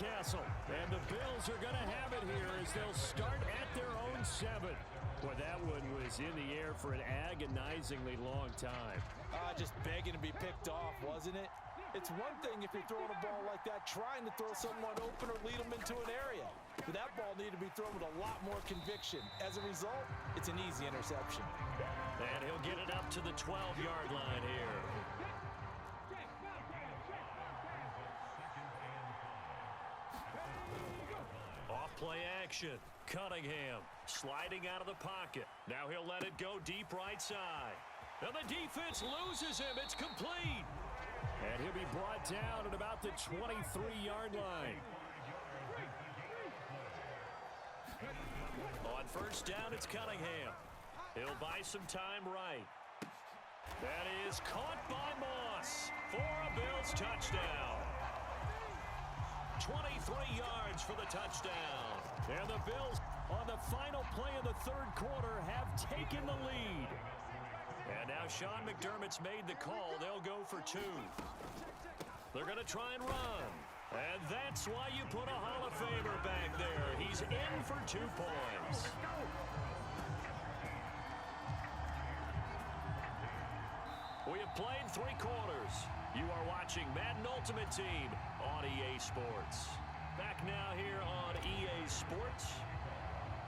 Newcastle. And the Bills are going to have it here as they'll start at their own 7. Well, that one was in the air for an agonizingly long time. Just begging to be picked off, wasn't it? It's one thing if you're throwing a ball like that, trying to throw someone open or lead them into an area. But that ball needed to be thrown with a lot more conviction. As a result, it's an easy interception. And he'll get it up to the 12-yard line here. Off-play action. Cunningham sliding out of the pocket. Now he'll let it go deep right side. And the defense loses him. It's complete. And he'll be brought down at about the 23-yard line. On first down, it's Cunningham. He'll buy some time right. That is caught by Moss for a Bills touchdown. 23 yards for the touchdown. And the Bills, on the final play of the third quarter, have taken the lead. And now Sean McDermott's made the call. They'll go for 2. They're going to try and run. And that's why you put a Hall of Famer back there. He's in for 2 points. We have played 3 quarters. You are watching Madden Ultimate Team on EA Sports. Back now here on EA Sports,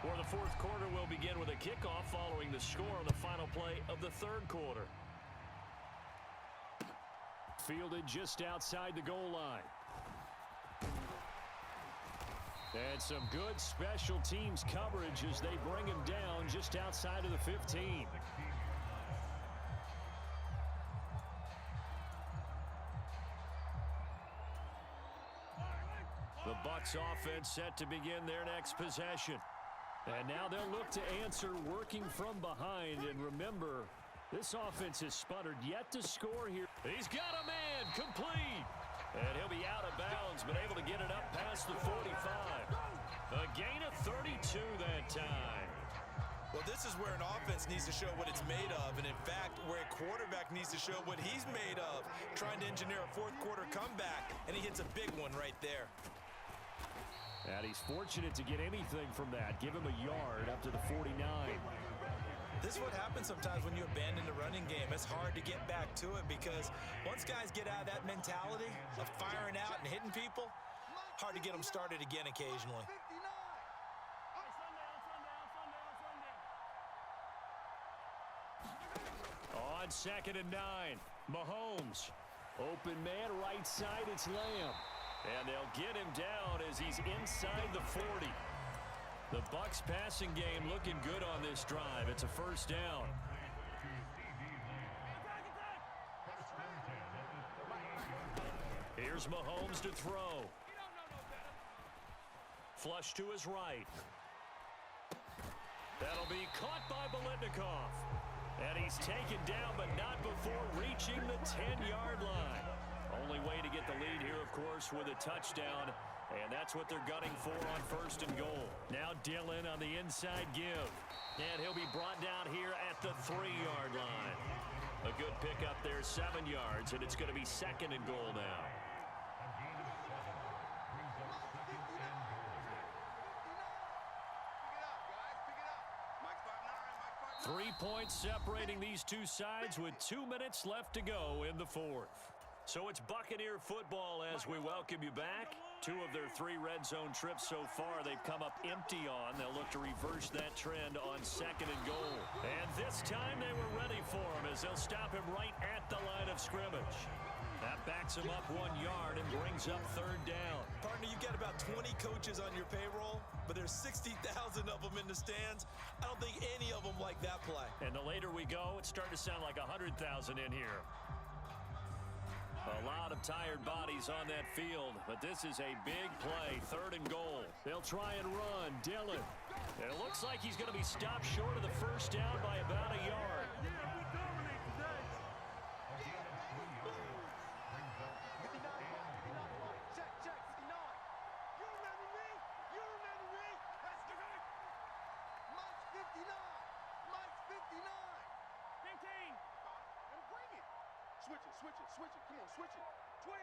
where the fourth quarter will begin with a kickoff following the score on the final play of the third quarter. Fielded just outside the goal line. And some good special teams coverage as they bring him down just outside of the 15. The Bucs offense set to begin their next possession. And now they'll look to answer working from behind. And remember, this offense has sputtered yet to score here. He's got a man, complete. And he'll be out of bounds, but able to get it up past the 45. A gain of 32 that time. Well, this is where an offense needs to show what it's made of. And in fact, where a quarterback needs to show what he's made of. Trying to engineer a fourth quarter comeback, and he hits a big one right there. And he's fortunate to get anything from that. Give him a yard up to the 49. This is what happens sometimes when you abandon the running game. It's hard to get back to it because once guys get out of that mentality of firing out and hitting people, hard to get them started again occasionally. On 2nd and 9, Mahomes. Open man, right side, it's Lamb. And they'll get him down as he's inside the 40. The Bucs passing game looking good on this drive. It's a first down. Here's Mahomes to throw. Flush to his right. That'll be caught by Biletnikoff. And he's taken down, but not before reaching the 10-yard line. Only way to get the lead here, of course, with a touchdown. And that's what they're gunning for on 1st and goal. Now Dillon on the inside give. And he'll be brought down here at the 3-yard line. A good pickup there, 7 yards, and it's going to be 2nd and goal now. 3 points separating these two sides with 2 minutes left to go in the fourth. So it's Buccaneer football as we welcome you back. 2 of their 3 red zone trips so far they've come up empty on. They'll look to reverse that trend on 2nd and goal. And this time they were ready for him as they'll stop him right at the line of scrimmage. That backs him up 1 yard and brings up 3rd down. Partner, you've got about 20 coaches on your payroll, but there's 60,000 of them in the stands. I don't think any of them like that play. And the later we go, it's starting to sound like 100,000 in here. A lot of tired bodies on that field, but this is a big play, 3rd and goal. They'll try and run. Dillon. And it looks like he's going to be stopped short of the first down by about a yard. Switch it. Come on, switch it. 25,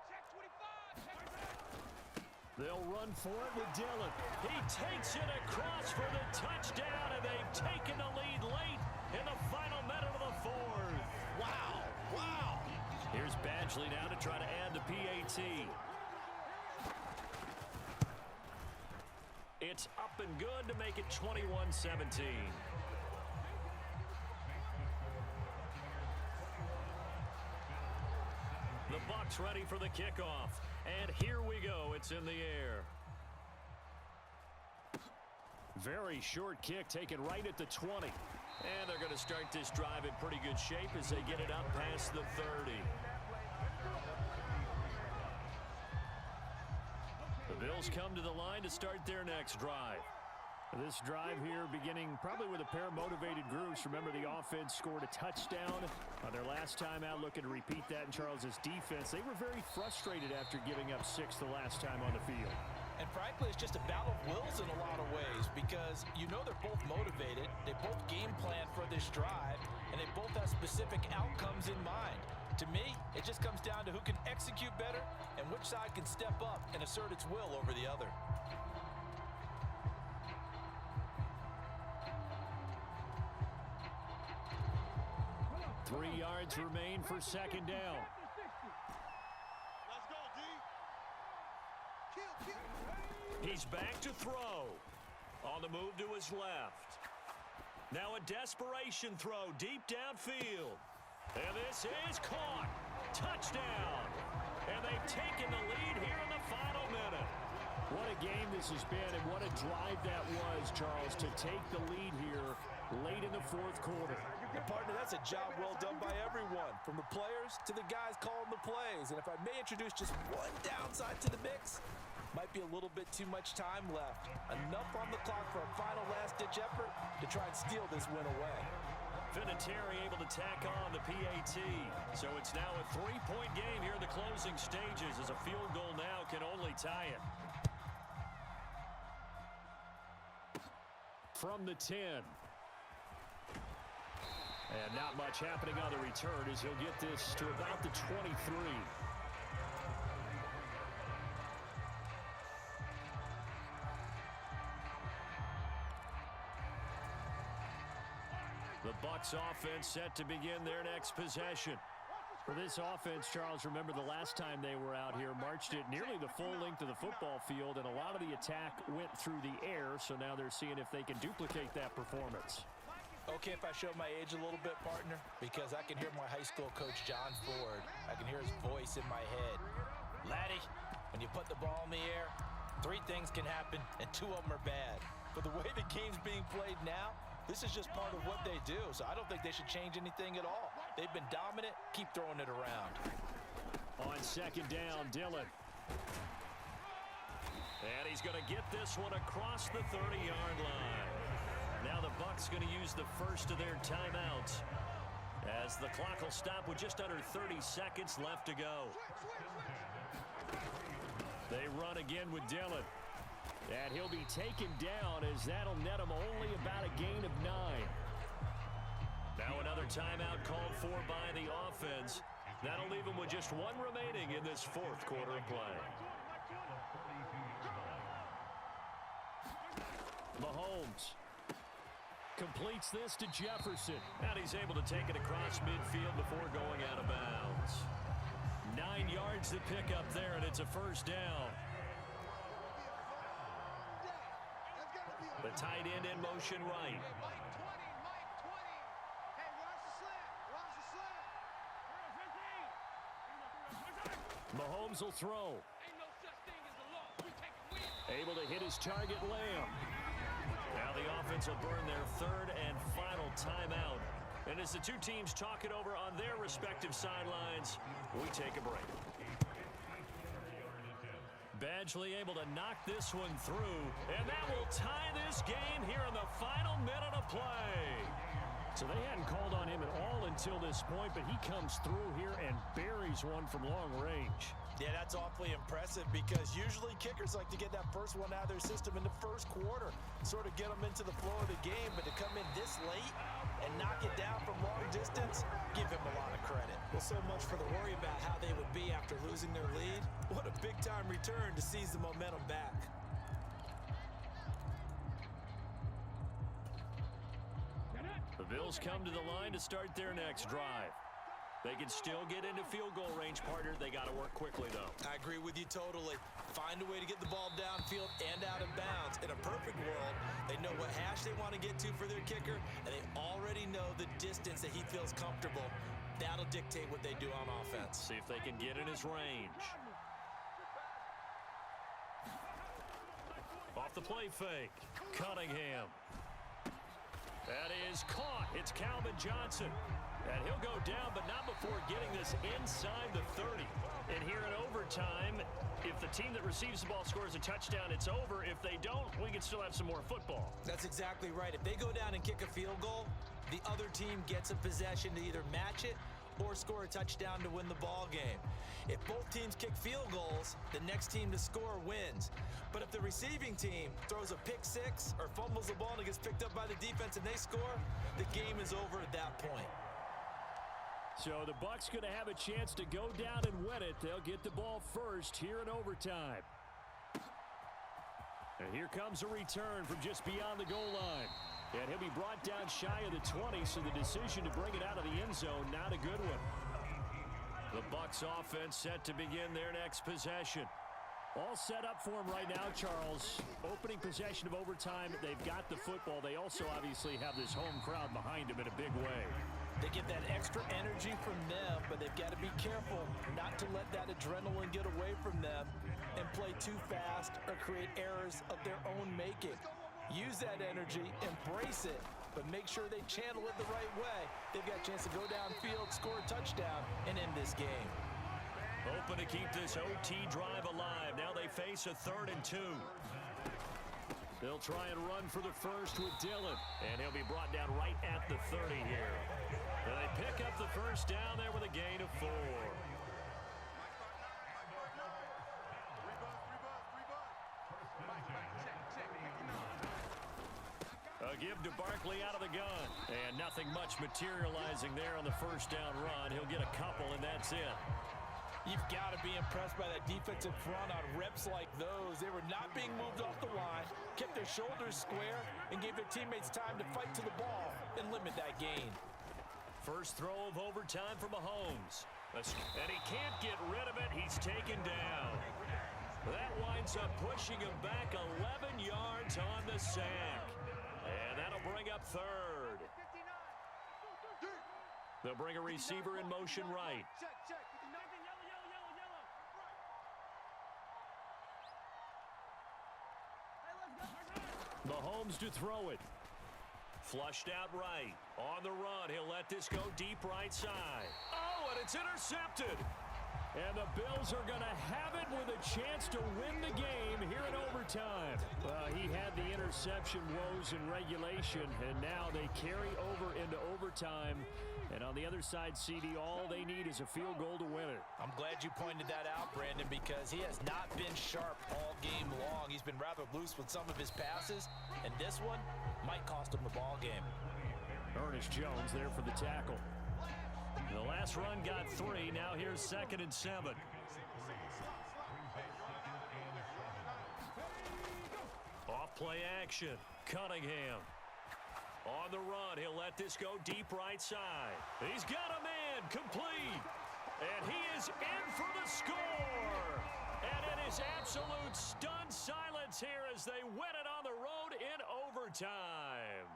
check 25, check 25. They'll run for it with Dillon. He takes it across for the touchdown, and they've taken the lead late in the final minute of the fourth. Wow, wow. Here's Badgley now to try to add the PAT. It's up and good to make it 21-17. The Bucs ready for the kickoff. And here we go. It's in the air. Very short kick taken right at the 20. And they're going to start this drive in pretty good shape as they get it up past the 30. The Bills come to the line to start their next drive. This drive here beginning probably with a pair of motivated groups. Remember, the offense scored a touchdown on their last time out, looking to repeat that in Charles's defense. They were very frustrated after giving up 6 the last time on the field. And frankly, it's just a battle of wills in a lot of ways because you know they're both motivated. They both game plan for this drive, and they both have specific outcomes in mind. To me, it just comes down to who can execute better and which side can step up and assert its will over the other. 3 yards remain for second down. Let's go, D. Kill. He's back to throw. On the move to his left. Now a desperation throw deep downfield. And this is caught. Touchdown. And they've taken the lead here in the final minute. What a game this has been, and what a drive that was, Charles, to take the lead here late in the fourth quarter. And partner, that's a job well done by everyone, from the players to the guys calling the plays. And if I may introduce just one downside to the mix, might be a little bit too much time left. Enough on the clock for a final last-ditch effort to try and steal this win away. Vinatieri able to tack on the PAT. So it's now a 3-point game here in the closing stages, as a field goal now can only tie it. From the 10. And not much happening on the return as he'll get this to about the 23. The Bucs offense set to begin their next possession. For this offense, Charles, remember the last time they were out here, marched it nearly the full length of the football field, and a lot of the attack went through the air, so now they're seeing if they can duplicate that performance. Okay, if I show my age a little bit, partner, because I can hear my high school coach, John Ford. I can hear his voice in my head. Laddie, when you put the ball in the air, 3 things can happen, and 2 of them are bad. But the way the game's being played now, this is just part of what they do, so I don't think they should change anything at all. They've been dominant. Keep throwing it around. On second down, Dillon. And he's going to get this one across the 30-yard line. Now the Bucs going to use the first of their timeouts, as the clock will stop with just under 30 seconds left to go. They run again with Dillon. And he'll be taken down, as that'll net him only about a gain of 9. Now another timeout called for by the offense. That'll leave him with just 1 remaining in this fourth quarter of play. Mahomes completes this to Jefferson. And he's able to take it across midfield before going out of bounds. 9 yards to pick up there, and it's a first down. The tight end in motion right. Mahomes will throw. Able to hit his target, Lamb. Now the offense will burn their 3rd and final timeout. And as the 2 teams talk it over on their respective sidelines, we take a break. Badgley able to knock this one through, and that will tie this game here in the final minute of play. So they hadn't called on him at all until this point, but he comes through here and buries one from long range. Yeah, that's awfully impressive because usually kickers like to get that first one out of their system in the first quarter, sort of get them into the flow of the game, but to come in this late and knock it down from long distance, give him a lot of credit. Well, so much for the worry about how they would be after losing their lead. What a big-time return to seize the momentum back. The Bills come to the line to start their next drive. They can still get into field goal range, partner. They got to work quickly, though. I agree with you totally. Find a way to get the ball downfield and out of bounds. In a perfect world, they know what hash they want to get to for their kicker, and they already know the distance that he feels comfortable. That'll dictate what they do on offense. See if they can get in his range. Off the play fake. Cunningham. That is caught. It's Calvin Johnson. And he'll go down, but not before getting this inside the 30. And here in overtime, if the team that receives the ball scores a touchdown, it's over. If they don't, we can still have some more football. That's exactly right. If they go down and kick a field goal, the other team gets a possession to either match it or score a touchdown to win the ball game. If both teams kick field goals, the next team to score wins. But if the receiving team throws a pick six or fumbles the ball and it gets picked up by the defense and they score, the game is over at that point. So the Bucs going to have a chance to go down and win it. They'll get the ball first here in overtime. And here comes a return from just beyond the goal line. And he'll be brought down shy of the 20, so the decision to bring it out of the end zone, not a good one. The Bucs offense set to begin their next possession. All set up for him right now, Charles. Opening possession of overtime, they've got the football. They also obviously have this home crowd behind them in a big way. They get that extra energy from them, but they've got to be careful not to let that adrenaline get away from them and play too fast or create errors of their own making. Use that energy, embrace it, but make sure they channel it the right way. They've got a chance to go downfield, score a touchdown, and end this game. Open to keep this OT drive alive. Now they face a 3rd and 2. They'll try and run for the first with Dillon, and he'll be brought down right at the 30 here. And they pick up the first down there with a gain of 4. A give to Barkley out of the gun. And nothing much materializing there on the first down run. He'll get a couple, and that's it. You've got to be impressed by that defensive front on reps like those. They were not being moved off the line, kept their shoulders square, and gave their teammates time to fight to the ball and limit that gain. First throw of overtime for Mahomes. And he can't get rid of it. He's taken down. That winds up pushing him back 11 yards on the sack. And that'll bring up 3rd. They'll bring a receiver in motion right. Mahomes to throw it. Flushed out right. On the run, he'll let this go deep right side. Oh, and it's intercepted. And the Bills are going to have it with a chance to win the game here in overtime. He had the interception woes in regulation, and now they carry over into overtime. And on the other side, CD, all they need is a field goal to win it. I'm glad you pointed that out, Brandon, because he has not been sharp all game long. He's been rather loose with some of his passes, and this one might cost him the ball game. Ernest Jones there for the tackle. The last run got 3. Now here's 2nd and 7. Off play action. Cunningham. On the run, he'll let this go deep right side. He's got a man complete. And he is in for the score. And it is absolute stunned silence here as they win it on the road in overtime.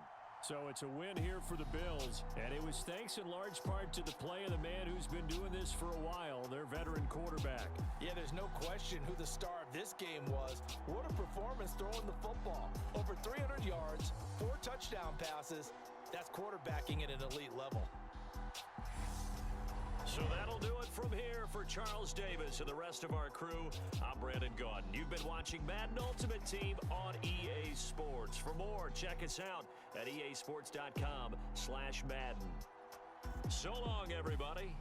So it's a win here for the Bills, and it was thanks in large part to the play of the man who's been doing this for a while, their veteran quarterback. Yeah, there's no question who the star of this game was. What a performance throwing the football. Over 300 yards, 4 touchdown passes. That's quarterbacking at an elite level. So that'll do it from here for Charles Davis and the rest of our crew. I'm Brandon Gaudin. You've been watching Madden Ultimate Team on EA Sports. For more, check us out at easports.com/Madden. So long, everybody.